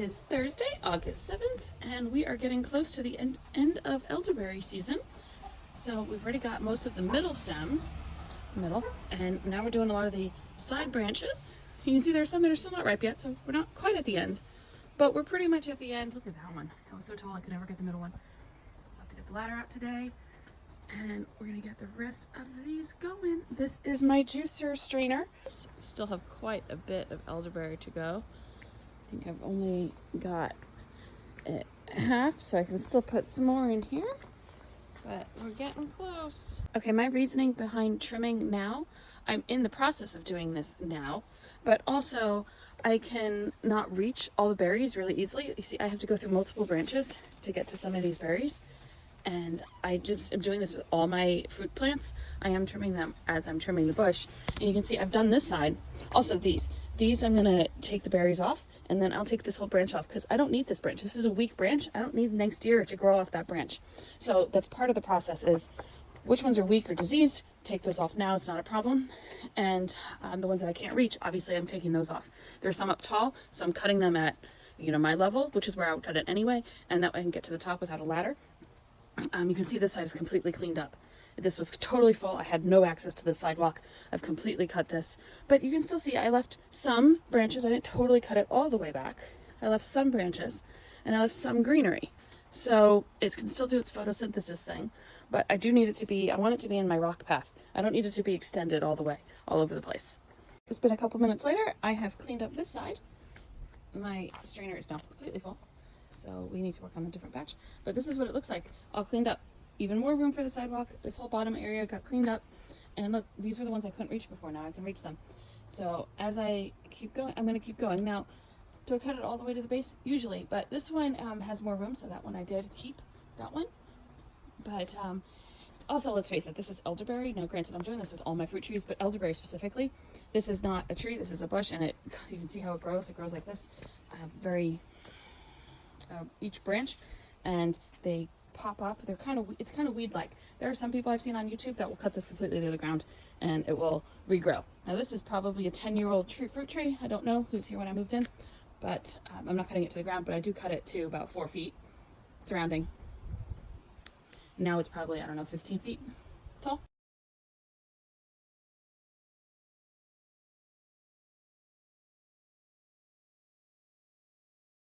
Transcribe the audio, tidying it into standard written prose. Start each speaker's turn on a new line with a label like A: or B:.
A: is Thursday, August 7th, and we are getting close to the end of elderberry season. So we've already got most of the middle stems, and now we're doing a lot of the side branches. You can see there's some that are still not ripe yet, so we're not quite at the end, but we're pretty much at the end. Look at that one. That was so tall I could never get the middle one. So we'll have to get the ladder out today, and we're gonna get the rest of these going. This is my juicer strainer. We still have quite a bit of elderberry to go. I think I've only got it half, so I can still put some more in here, but we're getting close. Okay, my reasoning behind trimming now, I'm in the process of doing this now, but also I can not reach all the berries really easily. You see, I have to go through multiple branches to get to some of these berries, and I just am doing this with all my fruit plants. I am trimming them as I'm trimming the bush, and you can see I've done this side. Also these I'm gonna take the berries off, and then I'll take this whole branch off because I don't need this branch. This is a weak branch. I don't need next year to grow off that branch. So that's part of the process, is which ones are weak or diseased, take those off now, it's not a problem. And the ones that I can't reach, obviously I'm taking those off. There's some up tall, so I'm cutting them at, my level, which is where I would cut it anyway, and that way I can get to the top without a ladder. You can see this side is completely cleaned up. This was totally full. I had no access to the sidewalk. I've completely cut this, but you can still see I left some branches. I didn't totally cut it all the way back. I left some branches, and I left some greenery. So it can still do its photosynthesis thing, but I do need it to be, I want it to be in my rock path. I don't need it to be extended all the way, all over the place. It's been a couple minutes later. I have cleaned up this side. My strainer is now completely full, so we need to work on a different batch, but this is what it looks like, all cleaned up. Even more room for the sidewalk. This whole bottom area got cleaned up, and look, these were the ones I couldn't reach before. Now I can reach them. So as I keep going, I'm going to keep going. Now, do I cut it all the way to the base? Usually, but this one has more room, so that one I did keep, that one. But also, let's face it, this is elderberry. Now granted, I'm doing this with all my fruit trees, but elderberry specifically, this is not a tree, this is a bush, and you can see how it grows like this, each branch, and they pop up. It's kind of weed-like. There are some people I've seen on YouTube that will cut this completely to the ground and it will regrow. Now this is probably a 10-year-old fruit tree. I don't know who's here when I moved in, but I'm not cutting it to the ground, but I do cut it to about 4 feet surrounding. Now it's probably, I don't know, 15 feet.